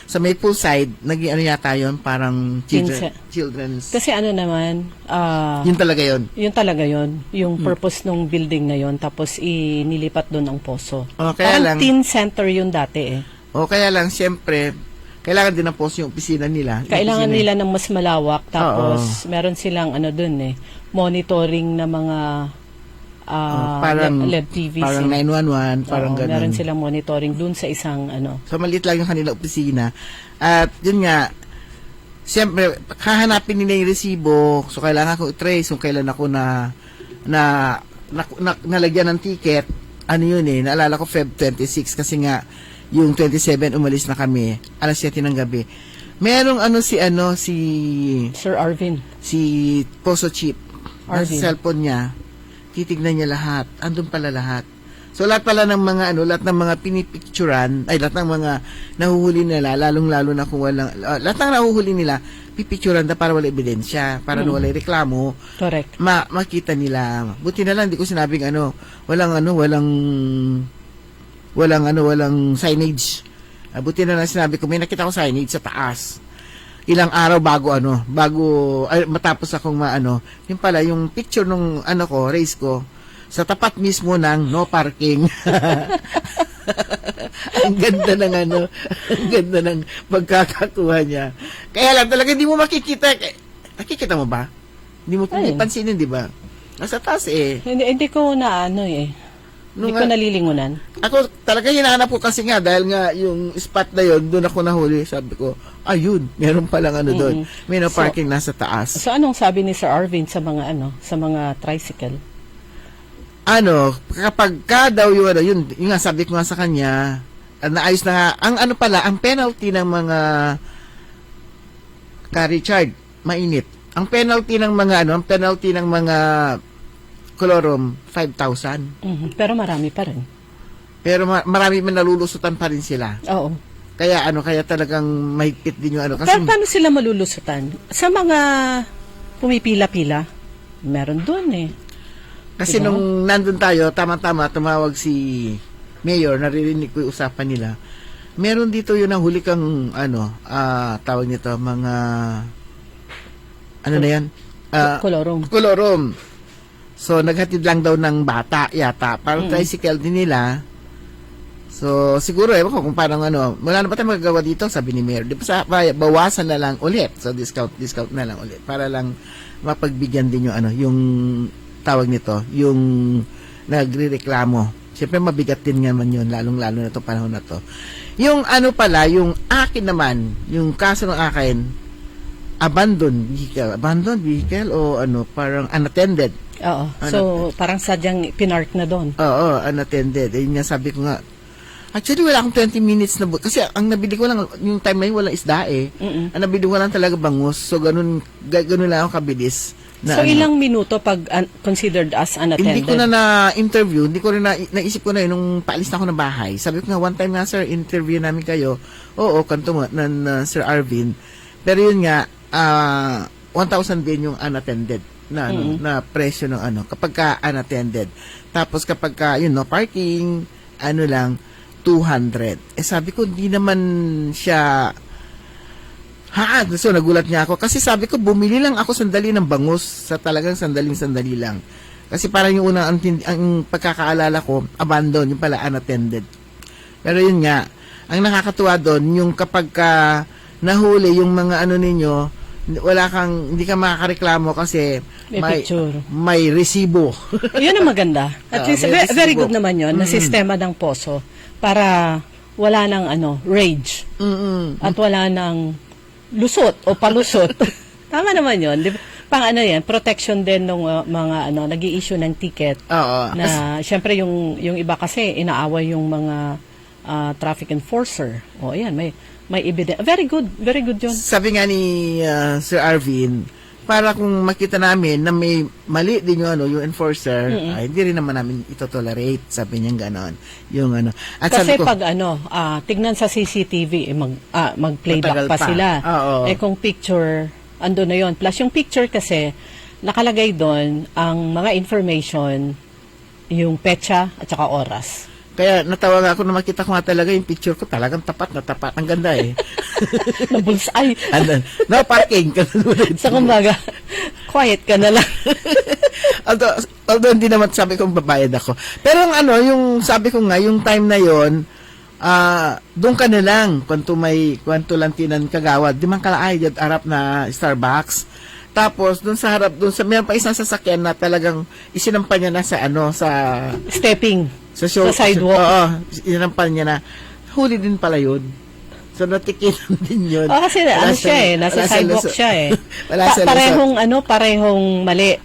sa may poolside, naging yata yun, parang children's. Kasi naman, yun talaga yun. yun talaga yun. Yung purpose ng building na yun, tapos inilipat doon ang Poso. Kaya lang, teen center yun dati kaya lang, siyempre, kailangan din ng Poso yung opisina nila. Kailangan nila ng mas malawak, tapos meron silang doon monitoring na mga parang LED TVs. Parang 911, parang ganun. Meron silang monitoring dun sa isang So, maliit lang yung kanila opisina. At yun nga, siyempre, hahanapin nila yung resibo. So, kailangan ko i-trace kung kailan ako nalagyan ng ticket. Naalala ko Feb 26 kasi nga, yung 27 umalis na kami. Alas 7 ng gabi. Merong si Sir Arvin. Si Poso Chief. Arvin. Sa cellphone niya, titignan niya lahat. Andun pala lahat. So, lahat pala ng mga, lahat ng mga pinipicturan, lahat ng mga nahuhuli nila, lalong-lalo na kung walang, lahat ng nahuhuli nila, pipicturan para wala ebidensya, para wala reklamo. Correct. Makita nila. Buti na lang, di ko sinabing walang signage. Buti na lang sinabi ko, may nakita ko signage sa taas. Ilang araw bago matapos akong yung pala yung picture nung race ko sa tapat mismo ng no parking. ang ganda ng pagkakakuha niya. Kaya lang talaga hindi mo makikita. Nakikita mo ba? Hindi mo pansinin, di ba? Nasa taas Hindi ko na hindi ko nalilingunan. Ako talaga hinahanap ko kasi nga dahil nga yung spot na yun, doon ako nahuli. Sabi ko, ayun, meron palang doon. May no parking nasa taas. So anong sabi ni Sir Arvin sa mga sa mga tricycle? kapag ka daw yung yun nga sabi ko nga sa kanya, naayos na nga, ang penalty ng mga Richard, mainit. Ang penalty ng mga kolorom, 5,000. Pero marami pa rin. Pero marami man nalulusutan pa rin sila. Oo. Kaya talagang mahigpit din yung kasi Pero paano sila malulusutan? Sa mga pumipila-pila, meron doon eh. Kasi Diba? nung nandun tayo, tama-tama, tumawag si Mayor, naririnig ko yung usapan nila. Meron dito yun ang huli kang, tawag nito, mga, na yan? Kolorom. So, naghatid lang daw ng bata, yata. Parang tricycle din nila. So, siguro, ewan ko kung parang wala na ba tayo magagawa dito, sabi ni Mayor. Di ba bawasan na lang ulit. So, discount na lang ulit. Para lang mapagbigyan din yung yung tawag nito, yung nagrereklamo. Siyempre, mabigat din naman yun, lalong-lalo na itong panahon na to. Yung yung akin naman, yung kaso ng akin, abandoned vehicle o parang unattended. Oo. So, parang sadyang pinark na doon. Oo, unattended. Yun nga, sabi ko nga, actually, wala akong 20 minutes na kasi ang nabili ko lang, yung time na yun, walang isda eh. Ang nabili ko lang talaga bangus. So, ganun lang ako kabilis. So, ilang minuto pag considered as unattended? Hindi ko na na-interview, hindi ko rin naisip ko na yun, nung paalis na ako ng bahay. Sabi ko nga, one time nga, sir, interview namin kayo. Oo, kanto mo, Sir Arvin. Pero yun nga, 1,000 din yung unattended na, na presyo ng kapag ka unattended. Tapos kapag ka, parking, lang, 200. Sabi ko, hindi naman siya so nagulat niya ako kasi sabi ko bumili lang ako sandali ng bangus sa talagang sandali lang kasi parang yung unang ang pagkakaalala ko abandon yung pala unattended. Pero yun nga ang nakakatuwa doon yung kapag nahuli yung mga ninyo hindi ka makakareklamo kasi may resibo. Yun ang maganda. At least very good naman yun na sistema ng poso para wala nang rage at wala nang lusot o palusot. Tama naman yun. Pang yan, protection din ng mga nag-i-issue ng ticket. Oo. Na syempre yung iba kasi inaaway yung mga traffic enforcer. O yan, may evidence. Very good yun. Sabi nga ni Sir Arvin, para kung makita namin na may mali din yung enforcer, ay hindi rin naman namin ito-tolerate, sabi niya gano'n. Yung At kasi sabi ko, pag tignan sa CCTV, mag-playback pa sila. Oo. Kung picture, ando na yon. Plus yung picture kasi, nakalagay doon ang mga information, yung petsa at saka oras. kaya natawa nga ako na makita ko nga talaga yung picture ko, talagang tapat na tapat. Ang ganda eh. Na bullseye. No parking. Sa kumbaga, quiet ka na lang. although hindi naman sabi kong babayad ako. Pero yung sabi ko nga, yung time na yon, doon ka na lang, kwanto lang tinan kagawad, di man kalaay, dyan harap na Starbucks. Tapos, doon sa harap, mayroon pa isang sasakyan na talagang isinampan niya na sa Stepping. sa sidewalk. Oo, isinampan niya na. Huli din pala yun. So, natikitan din yun. Kasi nasa sidewalk siya eh. Parehong mali.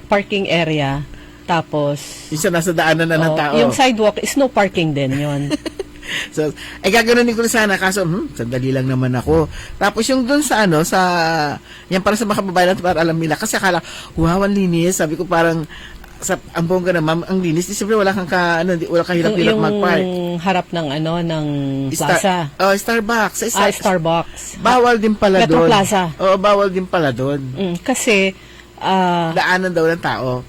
Parking area. Tapos, isa nasa daanan na ng tao. Yung sidewalk is no parking din yun. So, gaganunin ko sana kaso, sandali lang naman ako. Tapos yung dun sa yan para sa mga kababayan natin, para alam nila. Kasi akala, wow, ang linis. Sabi ko parang, ang bongga na ma'am, ang linis. Siyempre wala kang wala kang hirap-hirap mag-park. Yung harap ng ng plaza. Starbucks. Starbucks. Bawal din pala Metro doon. Plaza. Oo, bawal din pala doon. Kasi, daanan daw ng tao.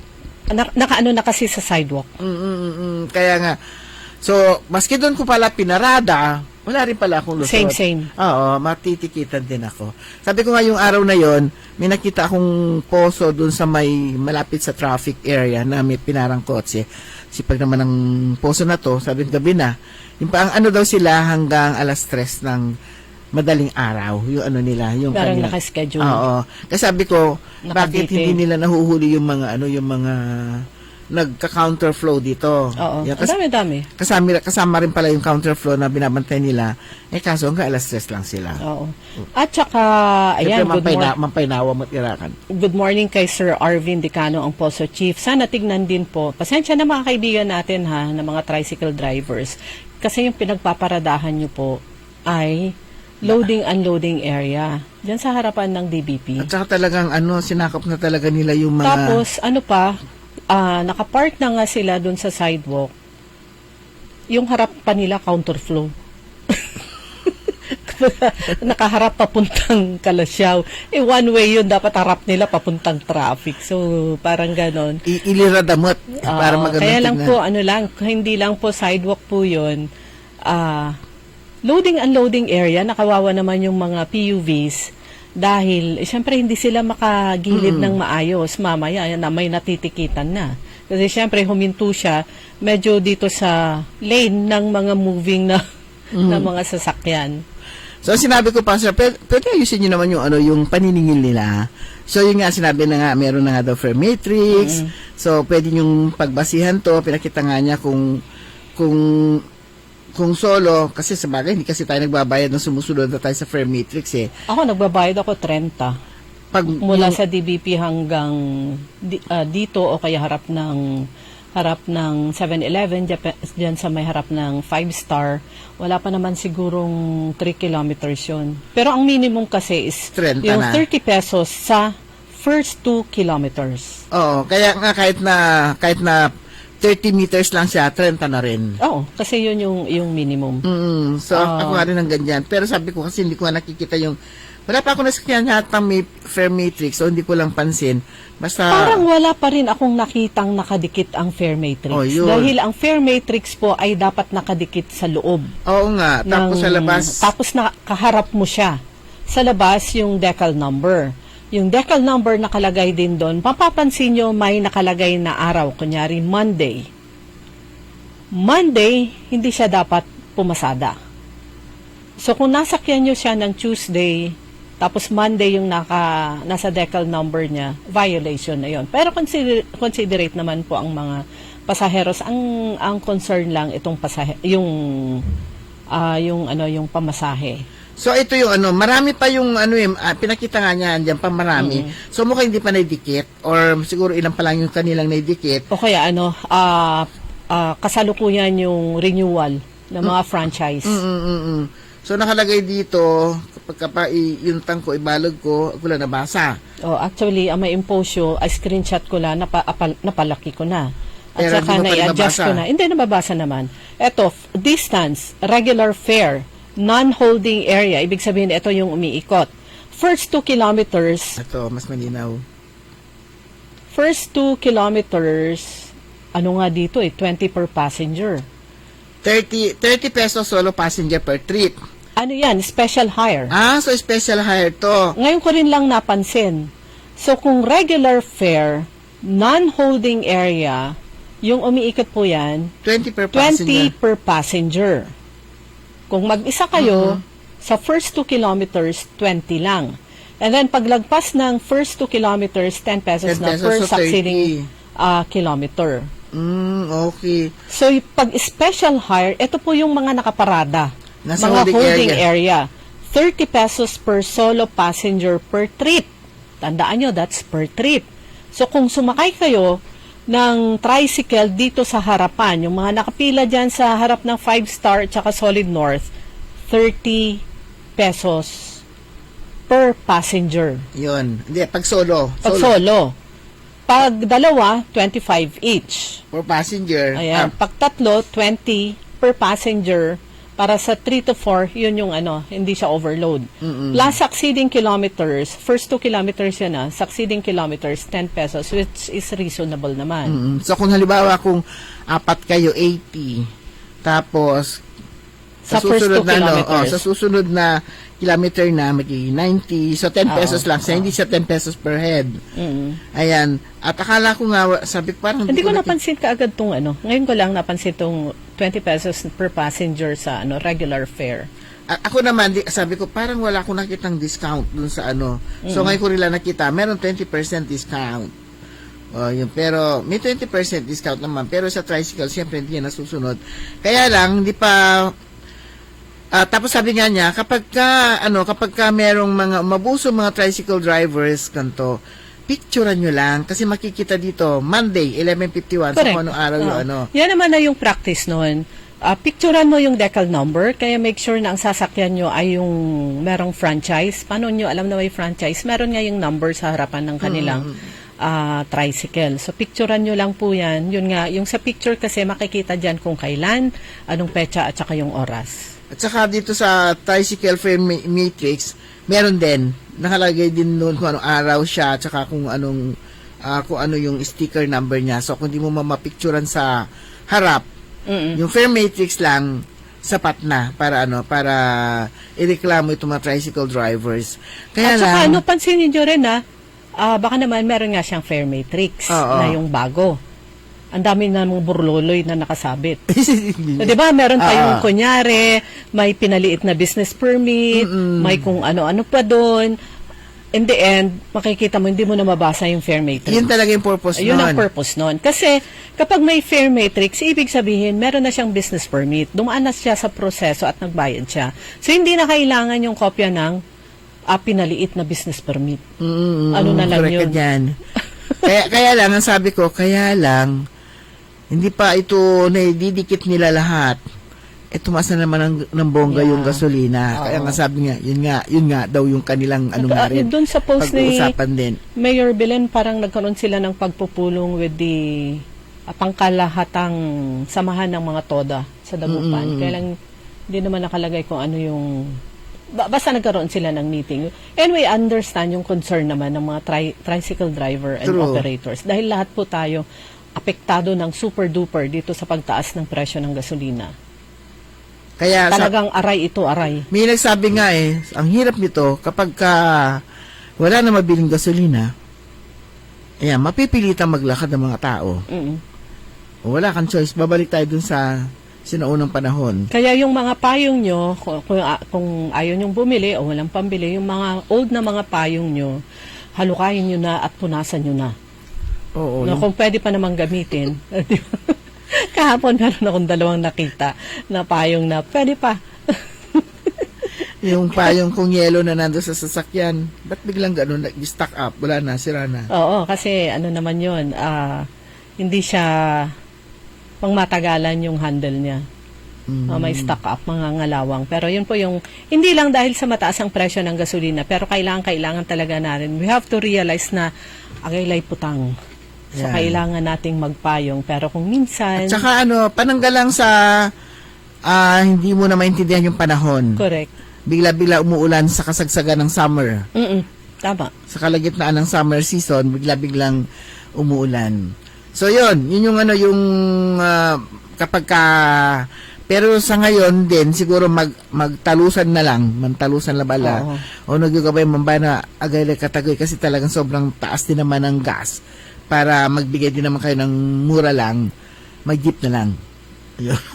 Nakaano na kasi sa sidewalk. Kaya nga, so, maski doon ko pala pinarada, wala rin pala akong lusot. Same. Oo, matitikitan din ako. Sabi ko nga yung araw na yon, may nakita akong poso doon sa malapit sa traffic area na may pinarang kotse. Sipag naman ng poso na to, sabi ko gabi na, yung ang daw sila hanggang 3:00 ng madaling araw, yung nila, yung parang kanila. naka-schedule. Oo. Kasi sabi ko, bakit hindi nila nahuhuli yung mga nagka-counterflow dito. Oo. Yan, Ang dami-dami. kasama rin pala yung counterflow na binabantay nila. Kaso hanggang alas 3 lang sila. Oo. At saka, ayan, Mampaynawa mo tirakan. good morning kay Sir Arvin Dicano, ang Poso Chief. Sana tignan din po. Pasensya na mga kaibigan natin ha, na mga tricycle drivers. Kasi yung pinagpaparadahan nyo po ay loading-unloading area. Diyan sa harapan ng DBP. At saka talagang sinakop na talaga nila yung mga... Tapos, nakapark na nga sila dun sa sidewalk. Yung harap pa nila, counterflow. Nakaharap papuntang Kalasyaw. One way yun, dapat harap nila papuntang traffic. So, parang ganon. Iliradamot para magandang kaya lang tignan. po, hindi lang po sidewalk po yun. Loading-unloading area, nakawawa naman yung mga PUVs. Dahil, syempre, hindi sila makagilid ng maayos. Mamaya, na may natitikitan na. Kasi, syempre, huminto siya medyo dito sa lane ng mga moving na mga sasakyan. So, sinabi ko pa, sir, pwede ayusin nyo naman yung paniningil nila. So, yun nga, sinabi na nga, meron na nga daw fare matrix. So, pwede yung pagbasihan to. Pinakita nga niya kung solo, kasi sa bagay, hindi kasi tayo nagbabayad ng sumusunod na tayo sa fare matrix eh. Ako, nagbabayad ako 30. Mula sa DBP hanggang dito o kaya harap ng 7-Eleven, dyan sa may harap ng 5-star, wala pa naman sigurong 3 kilometers yun. Pero ang minimum kasi is 30 yung na. 30 pesos sa first 2 kilometers. Oo, kaya nga kahit na 30 meters lang siya, 30 na rin. Oo, kasi yun yung minimum. So, ako nga rin ng ganyan. Pero sabi ko kasi hindi ko nakikita yung... Wala pa ako nasakyan yata may fare matrix, so hindi ko lang pansin. Basta... Parang wala pa rin akong nakitang nakadikit ang fare matrix. Oh, yun. Dahil ang fare matrix po ay dapat nakadikit sa loob. Oo nga, tapos sa labas... Tapos kaharap mo siya. Sa labas yung decal number. Yung decal number nakalagay din doon. Mapapansin nyo may nakalagay na araw. Kunyari, Monday. Monday, hindi siya dapat pumasada. So, kung nasakyan nyo siya ng Tuesday, tapos Monday yung nasa decal number niya, violation na yon. Pero considerate naman po ang mga pasaheros. Ang concern lang itong yung pamasahe. So ito yung marami pa yung pinakita nga niya diyan pa marami. So mukhang hindi pa naidikit or siguro ilang pa lang yung kanilang naidikit. O kaya kasalukuyan yung renewal ng mga franchise. So nakalagay dito kapag yung tangko ibalog ko, wala nabasa. Oh, actually, ang may impose ay screenshot ko lang, napalaki ko na. At Pero saka na-adjust ko na. Hindi, nababasa naman. Ito, distance, regular fare, non-holding area. Ibig sabihin, ito yung umiikot. First 2 kilometers. Ito, mas malinaw. First 2 kilometers, ano nga dito 20 per passenger. 30 pesos solo passenger per trip. Ano yan? Special hire. So special hire to. Ngayon ko rin lang napansin. So, kung regular fare, non-holding area, yung umiikot po yan, 20 per passenger. 20 per passenger. Kung mag-isa kayo, sa first 2 kilometers, 20 lang. And then, paglagpas ng first 2 kilometers, 10 pesos 10 na pesos, per so succeeding kilometer. Okay. So, pag special hire, ito po yung mga nakaparada. Nasa mga holding area. 30 pesos per solo passenger per trip. Tandaan nyo, that's per trip. So, kung sumakay kayo ng tricycle dito sa harapan, yung mga nakapila dyan sa harap ng 5-star at saka Solid North, 30 pesos per passenger. Yun. Hindi, pag solo. Pag solo. Pag dalawa, 25 each. Per passenger. Ayan. Pag tatlo, 20 per passenger. Para sa 3 to 4, yun yung hindi siya overload. Plus succeeding kilometers, first 2 kilometers yun succeeding kilometers, 10 pesos, which is reasonable naman. So kung halimbawa kung 4 kayo, 80. Tapos, Sa first 2 kilometers. sa susunod na kilometer na, magiging 90. So 10 pesos lang. So hindi siya 10 pesos per head. Ayan. At akala ko nga, sabi ko parang... Hindi ko napansin kaagad tong Ngayon ko lang napansin tong 20 pesos per passenger sa regular fare. Ako naman, sabi ko, parang wala akong nakitang discount dun sa So ngayon ko nila nakita, meron 20% discount. Yun. Pero may 20% discount naman. Pero sa tricycle, siyempre hindi yan nasusunod. Kaya lang, hindi pa... tapos sabi nga niya, kapag ka merong mga mabuso mga tricycle drivers, kanto, picturean nyo lang. Kasi makikita dito, Monday, 11:51, sa kung anong araw yung ano. Yan naman na yung practice noon. Picturean mo yung decal number, kaya make sure na ang sasakyan nyo ay yung merong franchise. Paano nyo alam na may franchise? Meron nga yung number sa harapan ng kanilang tricycle. So, picturean nyo lang po yan. Yun nga, yung sa picture kasi makikita dyan kung kailan, anong petsa at saka yung oras. At saka dito sa tricycle fare matrix, meron din, nakalagay din noon kung anong araw siya, at saka kung ano yung sticker number niya. So, kung di mo mapicturean sa harap, yung fare matrix lang, sapat na para ireklamo itong mga tricycle drivers. Kaya at saka lang, pansinin nyo rin baka naman meron nga siyang fare matrix na yung bago. Ang dami na mga burloloy na nakasabit. So, di ba, meron tayong kunyari, may pinaliit na business permit, may kung ano-ano pa doon. In the end, makikita mo, hindi mo na mabasa yung fare matrix. yun talaga yung purpose nun. Yun ang purpose nun. Kasi, kapag may fare matrix, ibig sabihin, meron na siyang business permit. Dumaan na siya sa proseso at nagbayad siya. So, hindi na kailangan yung kopya ng pinaliit na business permit. Ano na lang yun. kaya lang, ang sabi ko, hindi pa ito naididikit nila lahat. Tumaas na naman ng bongga yung gasolina. Kaya nga sabi niya, yun nga daw yung kanilang rin. Doon sa post ni din. Mayor Belen, parang nagkaroon sila ng pagpupulong with the pangkalahatang samahan ng mga TODA sa Dagupan. Kaya lang, hindi naman nakalagay kung ano yung... Basta nagkaroon sila ng meeting. Anyway, understand yung concern naman ng mga tricycle driver and operators. Dahil lahat po tayo apektado ng super duper dito sa pagtaas ng presyo ng gasolina. Kaya talagang aray. May nagsabi nga ang hirap nito kapag wala na mabiling gasolina, mapipilitan maglakad ng mga tao. O wala kang choice, babalik tayo dun sa sinaunang panahon. Kaya yung mga payong nyo, kung ayaw nyong bumili o walang pambili, yung mga old na mga payong nyo, halukayin nyo na at punasan nyo na. Oo. Kung pwede pa namang gamitin. Kahapon meron akong 2 nakita na payong na pwede pa. Yung payong kung yelo na nando sa sasakyan, ba't biglang gano'n, nag-stack up, wala na, sira na? Oo, kasi ano naman yun, hindi siya pangmatagalan yung handle niya. May stock up, mga ngalawang. Pero yun po yung, hindi lang dahil sa mataas ang presyo ng gasolina, pero kailangan talaga natin. We have to realize na agay-lay putang. So, kailangan nating magpayong. Pero kung minsan... At saka pananggal lang sa hindi mo na maintindihan yung panahon. Correct. Bigla-bigla umuulan sa kasagsagan ng summer. Tama. Sa kalagitnaan ng summer season, bigla-biglang umuulan. So, yun yung kapag pero sa ngayon din, siguro magtalusan na lang, mantalusan na bala. O nagyugabay mamba na agay katagoy kasi talagang sobrang taas din naman ng gas. Para magbigay din naman kayo ng mura lang, mag-jeep na lang.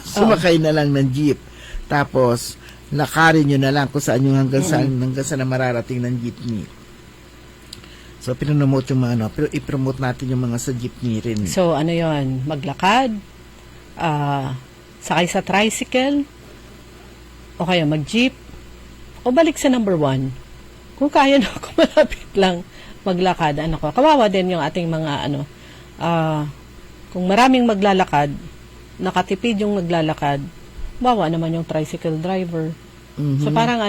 Sumakay na lang ng jeep. Tapos, lakarin nyo na lang kung saan yung hanggang saan na mararating ng jeepney. So, pinopromote yung mga pero i-promote natin yung mga sa jeepney rin. So, ano yon, maglakad, sakay sa tricycle, o kaya mag-jeep, o balik sa number 1. Kung kaya na, kung malapit lang, maglakad, kawawa din yung ating mga kung maraming maglalakad, nakatipid yung naglalakad, wawa naman yung tricycle driver. So parang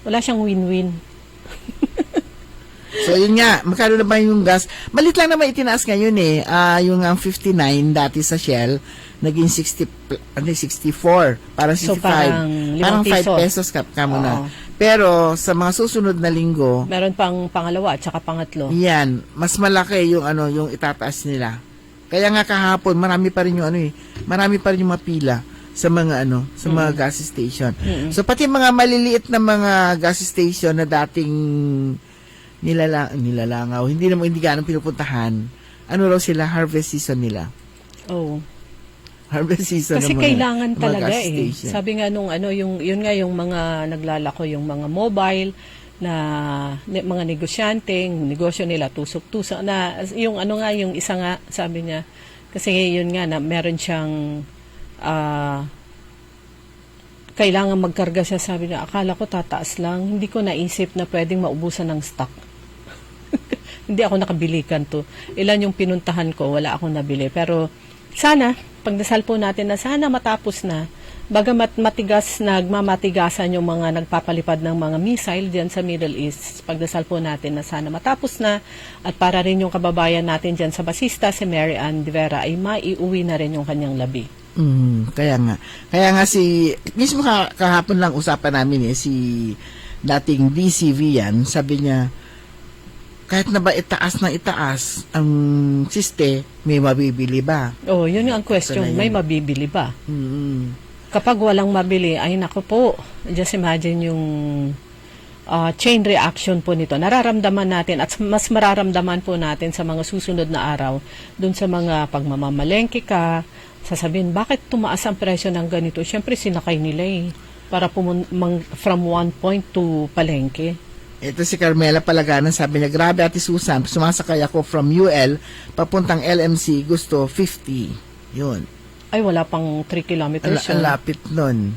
wala siyang win-win. So yun nga, magkano na ba yung gas? Malit lang naman itinaas ngayon yung 59 dati sa Shell, naging 64, parang 65. So parang 5 pesos ka muna. Pero sa mga susunod na linggo, meron pang pangalawa at saka pangatlo. Yan, mas malaki yung yung itataas nila. Kaya nga kahapon, marami pa rin yung mapila sa mga sa mga gas station. So pati mga maliliit na mga gas station na dating nilalangaw, hindi ganong pinupuntahan. Raw sila, harvest season nila. Harvest season kasi ng kailangan mga talaga gas station. Sabi nga nung yun nga yung mga naglalako, yung mga mobile, mga negosyante, yung negosyo nila tusok-tusok na yung yung isa nga sabi niya kasi yun nga na meron siyang kailangan magkarga siya, sabi niya akala ko tataas lang, hindi ko naisip na pwedeng maubusan ng stock. Hindi ako nakabilikan to. Ilan yung pinuntahan ko, wala akong nabili, pero sana pagdasal po natin na sana matapos na. Bagamat nagmamatigasan yung mga nagpapalipad ng mga missile diyan sa Middle East, pagdasal po natin na sana matapos na at para rin yung kababayan natin diyan sa Basista, si Mary Ann de Vera, ay maiuwi na rin yung kanyang labi. Kaya nga mismo kahapon lang usapan namin si dating DCV yan, sabi niya, kahit na ba itaas ang siste, may mabibili ba? Oh, yun yung ang question, may mabibili ba? Kapag walang mabili, ay nako po, just imagine yung chain reaction po nito. Nararamdaman natin at mas mararamdaman po natin sa mga susunod na araw dun sa mga pagmamamalengke ka, sasabihin, bakit tumaas ang presyo ng ganito? Siyempre, sinakay nila para from one point to palengke. Ito si Carmela Palaganan, sabi niya, grabe Ate Susan, sumasakay ako from UL, papuntang LMC, gusto 50. Yun. Ay, wala pang 3 kilometers yun. Ang lapit nun.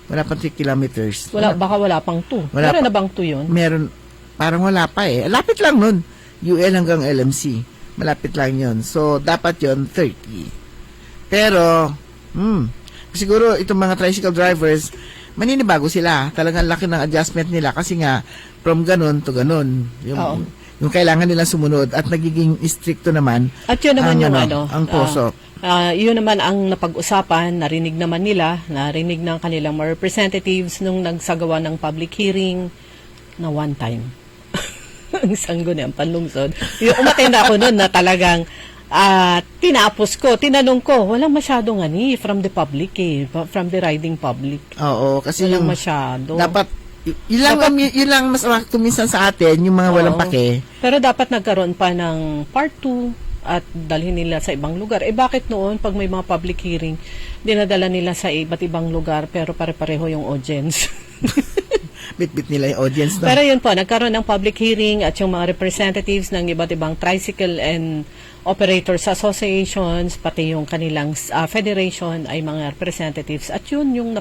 Wala pang 3 kilometers. Baka wala pang 2. Meron na bang 2 yun? Meron. Parang wala pa Lapit lang nun. UL hanggang LMC. Malapit lang yun. So, dapat yun 30. Pero, siguro itong mga tricycle drivers, maninibago sila. Talagang laki ng adjustment nila kasi nga, from ganun to ganun. Yung kailangan nilang sumunod at nagiging stricto naman. At yun naman ang poso. Yun naman ang napag-usapan, narinig ng kanilang mga representatives nung nagsagawa ng public hearing na one time. Ang sangguniang panlungsod. Yung umattend ako noon na talagang tinanong ko, walang masyadong from the public from the riding public. Oo, kasi walang yung masyado. Dapat yun lang mas minsan sa atin, yung mga walang pake. Pero dapat nagkaroon pa ng part 2 at dalhin nila sa ibang lugar. Bakit noon, pag may mga public hearing, dinadala nila sa iba't ibang lugar, pero pare-pareho yung audience. Bit-bit nila yung audience. No? Pero yun po, nagkaroon ng public hearing at yung mga representatives ng iba't ibang tricycle and operators associations, pati yung kanilang federation ay mga representatives. At yun yung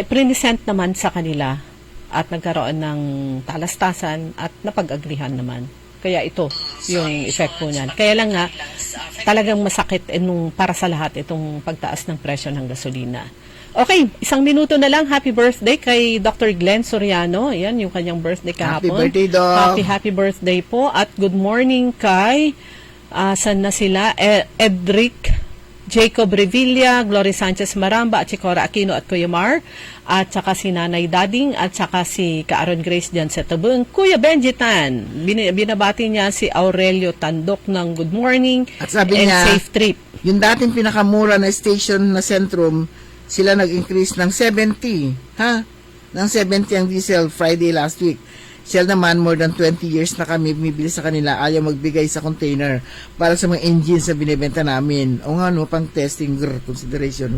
present naman sa kanila at nagkaroon ng talastasan at napag-agrihan naman. Kaya ito, yung effect po niyan. Kaya lang nga, talagang masakit para sa lahat itong pagtaas ng presyo ng gasolina. Okay, 1 minuto na lang. Happy birthday kay Dr. Glenn Soriano. Ayan, yung kanyang birthday kahapon. Happy birthday, Doc. Happy birthday po. At good morning kay, saan na sila? Edric Jacob Revilla, Glory Sanchez Maramba, at si Cora Aquino at Kuya Mar, at saka si Nanay Dading, at saka si Kaaron Grace dyan sa Tabung. Kuya Benji Tan, binabati niya si Aurelio Tandok ng good morning at sabi and niya, safe trip. Yung dating pinakamura na station na Sentrum, sila nag-increase ng 70. Ng 70 ang diesel Friday last week. Shell naman, more than 20 years na kami bumibili sa kanila, ayaw magbigay sa container para sa mga engines na binibenta namin. O nga, pang testing, consideration,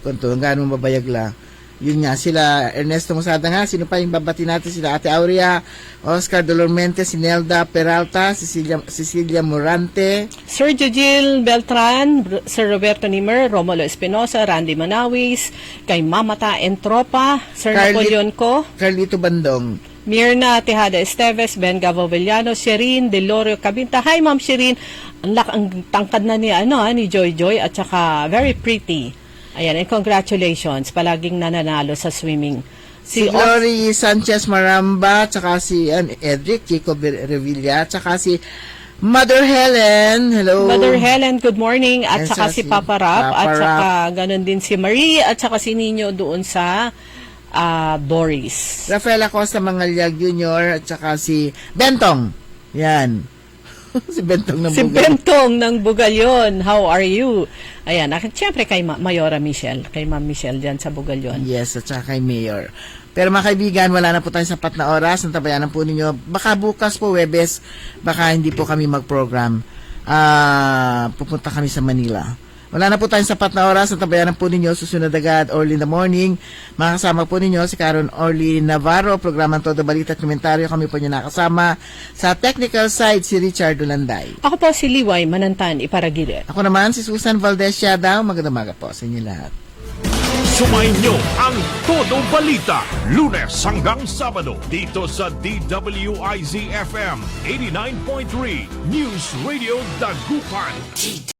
kung to, gano'ng mabayagla. Yun nga, sila, Ernesto Mosada nga, sino pa yung babati natin, sila Ate Aurea, Oscar Dolormente, si Nelda Peralta, Cecilia Morante, Sir Jujil Beltran, Sir Roberto Nimer, Romulo Espinosa, Randy Manawis, kay Mamata Entropa, Sir Napoleon Co, Carlito Bandong, Mirna Tejada Esteves, Ben Gavo Villano, Sherin Delorio Cabinta. Hi Ma'am Sherin. Ang tangkad na ni Joy Joy at saka very pretty. Ayan, and congratulations. Palaging nananalo sa swimming. Si Glory Sanchez Maramba, tsaka si Edric Jacob Revilla, tsaka si Mother Helen. Hello. Mother Helen, good morning. At saka si Papa Rap. At saka ganun din si Marie. At saka si Nino doon sa Boris. Rafael Acosta Mangalyag Jr. at saka si Bentong. Yan. Si Bentong ng Bugal. Si Bentong ng Bugalyon. How are you? Ayan. Siyempre kay Mayora Michelle. Kay Ma'am Michelle dyan sa Bugalyon. Yes, at saka kay Mayor. Pero mga kaibigan, wala na po tayong sapat na oras. Nantabayanan po ninyo. Baka bukas po, Webes, baka hindi po kami mag-program. Pupunta kami sa Manila. Wala na po tayong sapat na oras at tabayanan po ninyo susunod agad early in the morning. Makakasama po ninyo si Karen Orly Navarro, programang Todo Balita at Komentaryo. Kami po niyo nakasama sa technical side si Richard Ulanday. Ako po si Liway Manantan Iparagire. Ako naman si Susan Valdez Yadaw. Magandang umaga po sa inyo lahat. Sumayin nyo ang Todo Balita, Lunes hanggang Sabado, dito sa DWIZ-FM 89.3 News Radio Dagupan.